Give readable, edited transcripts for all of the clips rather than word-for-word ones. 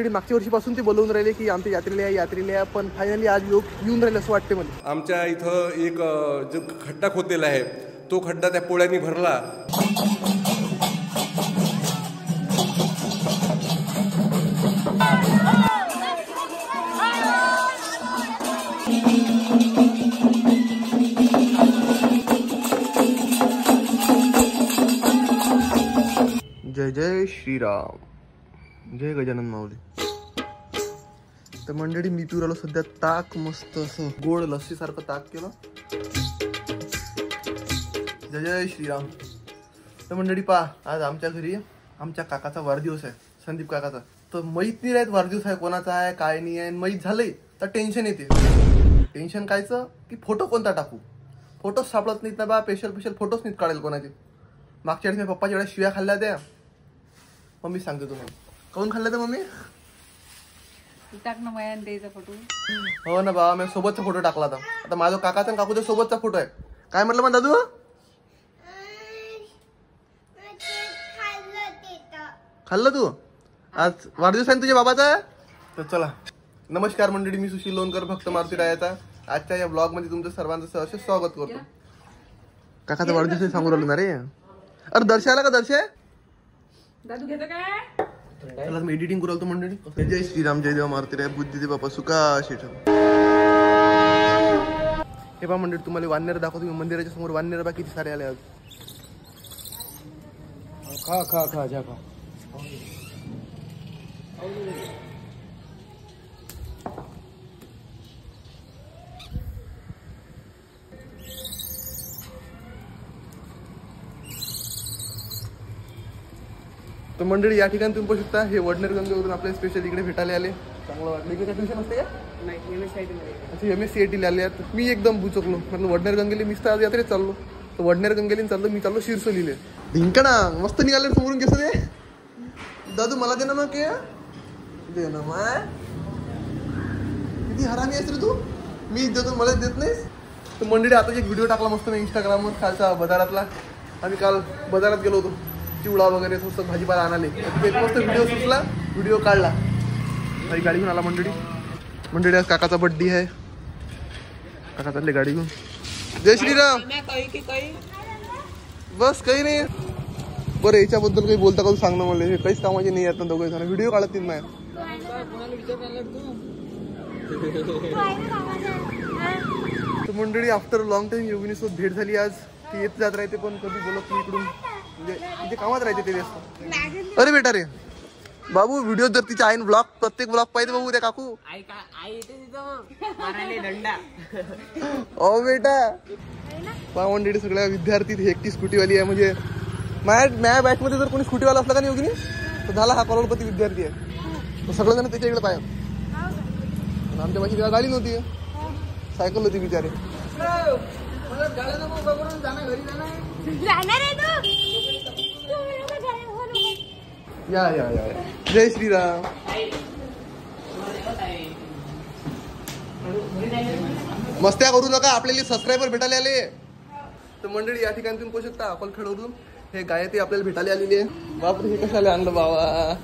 मंडळी मागच्या वर्षीपासून ते बोलवून राहिले की आमच्या यात्रेला या, पण फायनली आज येऊन राहिले असं वाटते मला. आमच्या इथं एक जो खड्डा खोदलेला आहे तो खड्डा त्या पोळ्यांनी भरला. जय जय श्रीराम, जय गजानन माऊली. तर मंडळी मी पिऊ राहिलो सध्या ताक, मस्त असं गोड लस्सी सारखं ताक केलं. जय जय श्रीराम. तर मंडळी पहा, आज आमच्या घरी आमच्या काकाचा वाढदिवस आहे, संदीप काकाचा. तर माहीत नाही राहत वाढदिवस आहे कोणाचा आहे काय नाही आहे. माहीत झालंय तर टेन्शन येते. टेन्शन कायचं की फोटो कोणता टाकू, फोटोज सापडत नाहीत ना बा. स्पेशल फोटोच नाहीत काढेल कोणाचे. मागच्या वेळेस मी पप्पाच्या वेळेस शिव्या खाल्ल्या त्या. मम्मी सांगते तुम्हाला काऊन खाल्ल्या तर मम्मी. टाक ना मयान द्यायचा फोटो. हो ना बाबा, मी सोबतचा फोटो टाकला होता. आता माझा काकाचा आणि काकूचा सोबतचा फोटो आहे. काय म्हटलं मग दादू, खाल्लं तू? आज वाढदिवस आहे तुझ्या बाबाचा. तर चला, नमस्कार मंडळी, मी सुशील लोणकर, भक्त मारुती रायाचा. आजच्या या ब्लॉग मध्ये तुमचं सर्वांचं सहर्ष स्वागत करतो. काकाचा वाढदिवस सांगू राहिलो ना रे. अरे दर्शा आला का? दर्शा दादू घेतो काय? चला मी एडिटिंग करू मंडळी. जय श्रीराम, जय देवा मारुती राय, बुद्धी दे बापा सुखा शेठ. हे पहा मंडळी, तुम्हाला वाननेर दाखवतो. मंदिराच्या समोर वाननेर बा किती सारे आले आज. खा खा खा जा खा. तर मंडळी या ठिकाणी तुम्ही पाहू शकता, हे वडनेर गंगेवरून आपले स्पेशल इकडे भेटायला आले. चांगलं वाटलं. इकडे ट्युशन असते का? नाही, अच्छा, MSCIT आले आहेत. मी एकदम बुचकलो, म्हटलं वडनेर गंगेली. मी तर आज यात्रेत चाललो, तर वडनेर गंगेली चाललो. मी चाललो शिरसोलीले. ढिंकणा मस्त निघाले समोरून. कसं दे दादू, मला दे ना मग. के दे ना माय, किती हरामी आहेस रे तू. मी देतो, मला देत नाहीस. तर मंडळी आता एक व्हिडिओ टाकला मस्त मी इंस्टाग्रामवर कालचा बाजारातला. आम्ही काल बाजारात गेलो होतो, चिवडा वगैरे स्वस्त भाजीपाला आणाले. एक मस्त व्हिडिओ सुचला, व्हिडिओ काढला. माझी गाडी घेऊन आला मंडळी. आज काकाचा बड्डे आहे. काका चालले गाडी घेऊन. जय श्रीराम. बस काही नाही. बरं, याच्याबद्दल काही बोलता का सांग ना मला. हे काहीच कामाचे नाही आहेत ना दोघे जण. व्हिडिओ काढत नाही माझ्या. तर मंडळी आफ्टर लॉंग टाइम योगिनीसोबत भेट झाली आज. ती येत जात राहते पण कधी बोलत नाही इकडून, म्हणजे कामात राहते ते व्यस्त. अरे बेटा रे बाबू, व्हिडिओ जर तिच्या आईन ब्लॉग, प्रत्येक ब्लॉग पाहिजे बाबू त्या काकू. ओ बेटा पहा मंडळी, सगळ्या विद्यार्थी एकटी स्कूटीवाली आहे. म्हणजे माझ्या बॅच मध्ये जर कोणी स्कूटीवाला असला का नाही योगिनी, तर झाला हा करोडपती विद्यार्थी आहे. सगळेजण त्याच्या इकडे पाहिजे. आमच्या बाकी गाडी नव्हती, सायकल होती बिचारे. या या या, जय श्रीराम. मस्त्या करू नका, आपल्याला सबस्क्रायबर भेटायला आले. तर मंडळी या ठिकाणी तुम्ही पाहू शकता, अकोलखेडवरून हे गायत्री आपल्याला भेटायला आलेली आहे. बापरे, हे कशाला आणलं बाबा.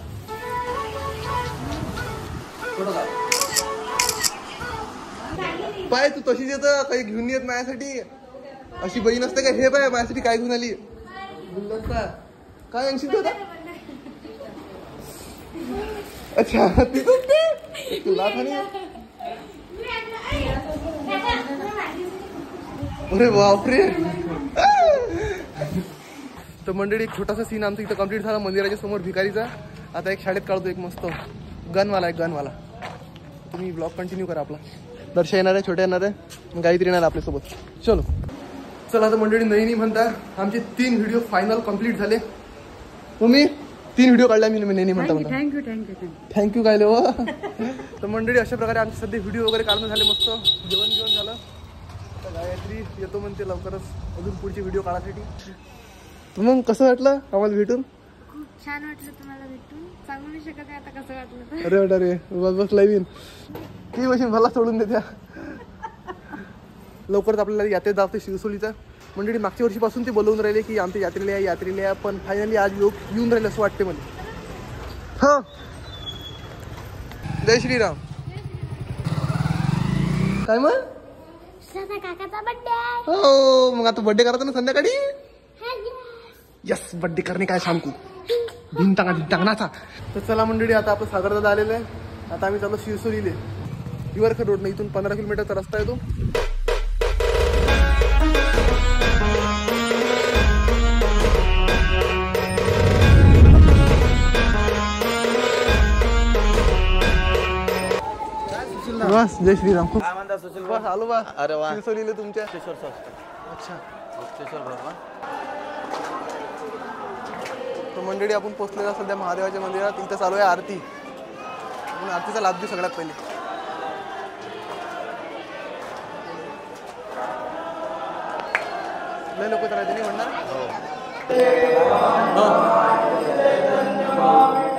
पाय तू तशीच येतं, काही घेऊन येत माझ्यासाठी. अशी बहीण असते का. हे पाय माझ्यासाठी काय घेऊन आली. गुलदस्ता काय आणशील होता. अच्छा, तुला अरे बापरे. तर मंडळी, एक छोटासा सीन आमचा इथं कम्प्लीट झाला मंदिराच्या समोर भिकारीचा. आता एक शाळेत काढतो एक मस्त गनवाला, एक गनवाला. तुम्ही ब्लॉग कंटिन्यू करा आपला. दर्शन येणार आहे, छोट्या येणार आहे, गायत्री येणार आपल्यासोबत. चलो चला. आता मंडळी नाही म्हणता, आमचे 3 व्हिडिओ फायनल कम्प्लीट झाले. तुम्ही 3 व्हिडिओ काढला मी नाही म्हणता. थँक्यू काय हो. तर मंडळी अशा प्रकारे आमचे सध्या व्हिडिओ वगैरे काढणं झाले. मस्त जेवण झालं. तर गायत्री येतो म्हणते लवकरच अजून पुढचे व्हिडिओ काढायसाठी. मग कसं वाटलं आम्हाला भेटून? खूप छान वाटलं तुम्हाला भेटून. सांगू नाही शकत आहे आता कसं वाटलं. अरे वाटा रे, बस लावीन ती मशीन मला सोडून देत्या. लवकरच आपल्याला यात्रेत जाते शिरसोलीचा. मंडळी मागच्या वर्षीपासून ते बोलवून राहिले की आमच्या यात्रेला या, पण फायनली आज येऊन राहिले असं वाटते मला. हां जय श्रीराम. काय मग? श्रद्धा काकाचा बर्थडे. हो मग आता बर्थडे करायचा ना संध्याकाळी. यस बर्थडे करणे काय सांगू. भिंतांगा नाचा. तर चला मंडळी आता आपलं सागरदादा आलेलं आहे. आता आम्ही चाललो शिरसोलीले. हिवरखेड रोडने इथून 15 किलोमीटरचा रस्ता आहे तो. बस जय श्रीराम. काय म्हणता सुशील बस आलो बा. अरे वा शिरसोलीले तुमच्या. अच्छा गुप्तेश्वर भगवान. तर मंडळी आपण पोहोचलेला सध्या महादेवाच्या मंदिरात. इथं चालू आहे आरती. आपण आरतीचा लाभ घेऊ सगळ्यात पहिले. लय लोक तर नाही म्हणणार.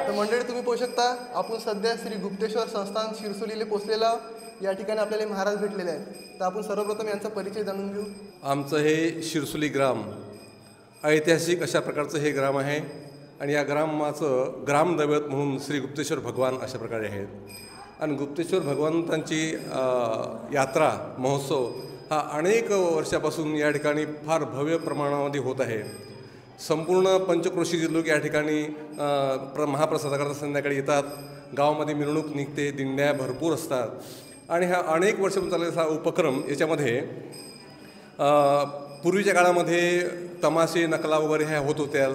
तर मंडळी तुम्ही पाहू शकता आपण सध्या श्री गुप्तेश्वर संस्थान शिरसोलीले पोहोचलेला. या ठिकाणी आपल्याला महाराज भेटलेले आहेत. तर आपण सर्वप्रथम यांचा परिचय जाणून घेऊ. आमचं हे शिरसोली ग्राम ऐतिहासिक अशा प्रकारचं हे ग्राम आहे आणि या ग्रामाचं ग्रामदैवत म्हणून श्री गुप्तेश्वर भगवान अशा प्रकारे आहेत. आणि गुप्तेश्वर भगवंतांची यात्रा महोत्सव हा अनेक वर्षापासून या ठिकाणी फार भव्य प्रमाणामध्ये होत आहे. संपूर्ण पंचक्रोशीचे लोक या ठिकाणी महाप्रसादाकरता संध्याकाळी येतात. गावामध्ये मिरवणूक निघते, दिंड्या भरपूर असतात आणि हा अनेक वर्षापासून चाललेला हा उपक्रम. याच्यामध्ये पूर्वीच्या काळामध्ये तमाशे नकला वगैरे ह्या होत होत्या,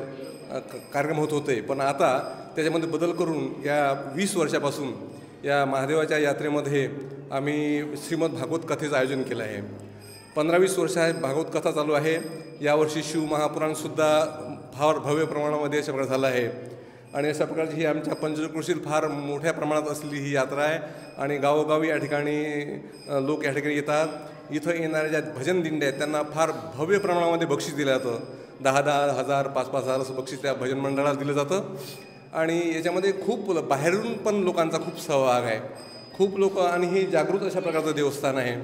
कार्यक्रम होत होते. पण आता त्याच्यामध्ये बदल करून या 20 वर्षापासून या महादेवाच्या यात्रेमध्ये आम्ही श्रीमद भागवत कथेचं आयोजन केलं आहे. 15-20 वर्ष आहे भागवत कथा चालू आहे. यावर्षी शिवमहापुराणसुद्धा फार भव्य प्रमाणामध्ये अशा प्रकारे झालं आहे. आणि अशा प्रकारची ही आमच्या पंचक्रोशीत फार मोठ्या प्रमाणात असलेली ही यात्रा आहे. आणि गावोगावी या ठिकाणी लोक या ठिकाणी येतात. इथं येणाऱ्या ज्या भजन दिंड्या आहेत त्यांना फार भव्य प्रमाणामध्ये बक्षीस दिलं जातं. 10,000, 1,000, 5,000 असं बक्षीस त्या भजन मंडळाला दिलं जातं. आणि याच्यामध्ये खूप बाहेरून पण लोकांचा खूप सहभाग आहे. खूप लोक आणि हे जागृत अशा प्रकारचं देवस्थान आहे.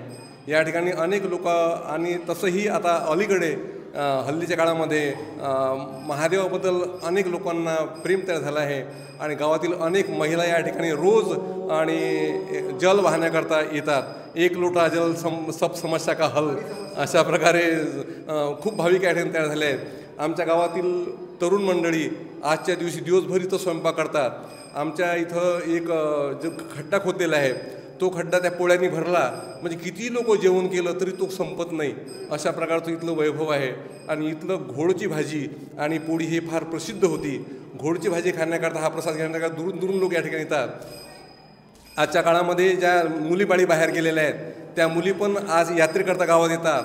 या ठिकाणी अनेक लोक आणि तसंही आता अलीकडे हल्लीच्या काळामध्ये महादेवाबद्दल अनेक लोकांना प्रेम तयार झालं आहे. आणि गावातील अनेक महिला या ठिकाणी रोज आणि जल वाहण्याकरता येतात. 1 लोटा जल सब समस्या का हल अशा प्रकारे खूप भाविक या ठिकाणी तयार झाले आहेत. आमच्या गावातील तरुण मंडळी आजच्या दिवशी दिवसभर इथं स्वयंपाक करतात. आमच्या इथं एक जो खड्डा खोदलेला आहे तो खड्डा त्या पोळ्यांनी भरला म्हणजे किती लोक जेवण केलं तरी तो संपत नाही अशा प्रकारचं इथलं वैभव आहे. आणि इथलं घोडची भाजी आणि पोळी हे फार प्रसिद्ध होती. घोडची भाजी खाण्याकरता हा प्रसाद घेण्याकरता दुरून दुरून लोक या ठिकाणी येतात. आजच्या काळामध्ये ज्या मुलीबाळी बाहेर गेलेल्या आहेत त्या मुली पण आज यात्रेकरता गावात येतात.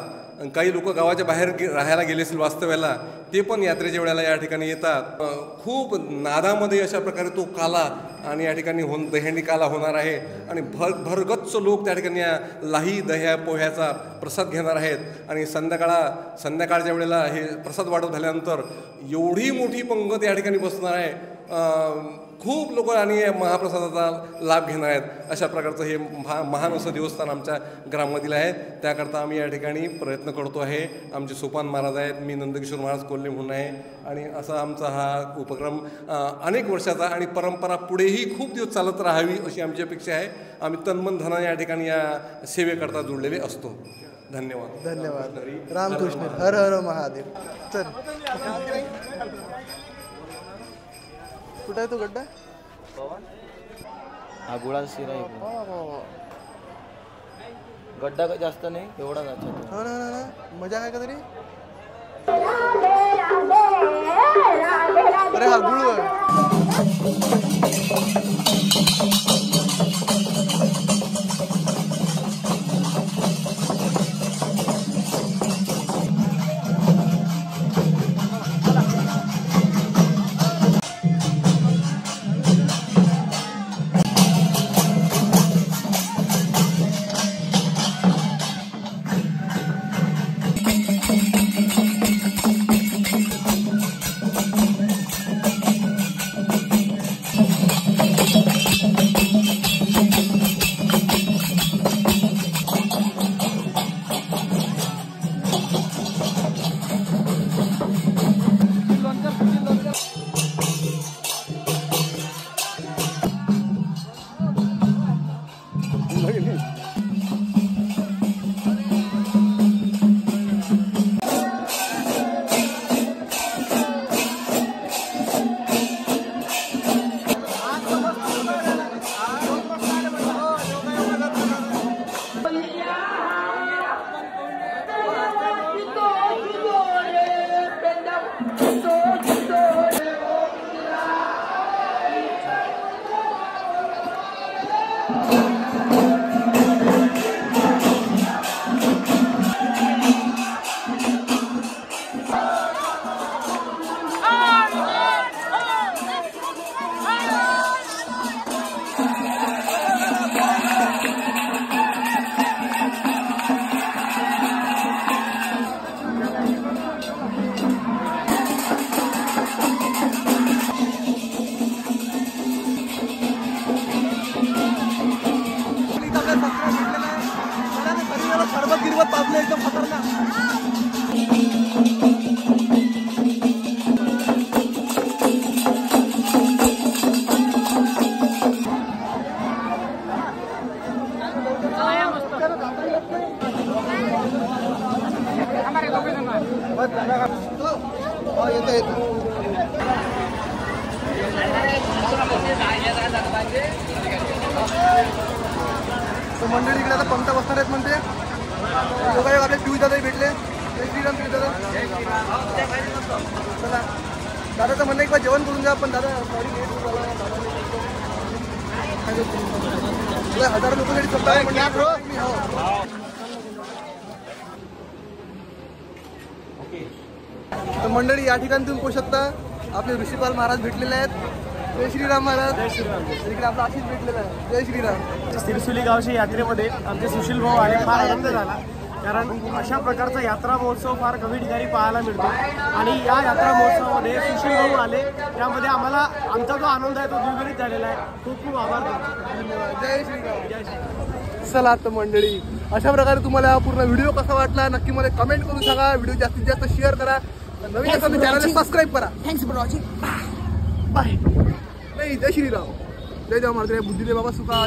काही लोक गावाच्या बाहेर राहायला गेले असेल वास्तव्याला ते पण यात्रेच्या वेळेला या ठिकाणी येतात. खूप नादामध्ये अशा प्रकारे तो काला आणि या ठिकाणी दह्यांडी काला होणार आहे. आणि भरगच्च लोक त्या ठिकाणी या लाही दह्या पोह्याचा प्रसाद घेणार आहेत. आणि संध्याकाळच्या वेळेला हे प्रसाद वाटप झाल्यानंतर एवढी मोठी पंगत या ठिकाणी बसणार आहे. खूप लोक आणि या महाप्रसादाचा लाभ घेणार आहेत. अशा प्रकारचं हे महान असं देवस्थान आमच्या ग्राममधील आहे. त्याकरता आम्ही या ठिकाणी प्रयत्न करतो आहे. आमचे सोपान महाराज आहेत, मी नंदकिशोर महाराज कोल्हे म्हणून आहे. आणि असा आमचा हा उपक्रम अनेक वर्षाचा आणि परंपरा पुढेही खूप दिवस चालत राहावी अशी आमची अपेक्षा आहे. आम्ही तन्मन धनाने या ठिकाणी या सेवेकरता जुळलेले असतो. धन्यवाद. धन्यवाद. रामकृष्ण. हर हर महादेव. चल कुठं आहे तो गड्डा? हा गुळाचा शिरा आहे. गड्डा जास्त नाही एवढा जास्त. हो ना मजा आहे का तरी. अरे हा गुळ तर मंडळी इकडे आता पंत बसणार आहेत म्हणते. योगायोग आपले पियुष दादाही भेटले. जय श्रीराम पियुष दादा. चला दादाचं म्हणणं एक बार जेवण करून जा, पण दादा सॉरी लेट झाला. हजारो लोकांसाठी स्वतः तर मंडळी या ठिकाणी तुम्ही पोहू शकता. आपले ऋषीपाल महाराज भेटलेले आहेत. जय श्रीराम महाराज. जय श्रीराम. इकडे आपला आशिष भेटलेला आहे. जय श्रीराम. सिरसुली गावच्या यात्रेमध्ये आमचे सुशील भाऊ आले, फार आनंद झाला. कारण अशा प्रकारचा यात्रा महोत्सव फार कमी ठिकाणी पाहायला मिळतो आणि या यात्रा महोत्सवामध्ये सुशील भाऊ आले, त्यामध्ये आम्हाला आमचा जो आनंद आहे तो द्विगुणित झालेला आहे. खूप खूप आभार करतो. जय श्रीराम. चला तर मंडळी, अशा प्रकारे तुम्हाला हा पूर्ण व्हिडिओ कसा वाटला नक्की मला कमेंट करून सांगा. व्हिडिओ जास्तीत जास्त शेअर करा. नवीन असेल तर चॅनलला सबस्क्राईब करा. Thanks for watching. बाय. जय श्रीराम. जय देव महाराज. बुद्धिदेव बाबा सुखा.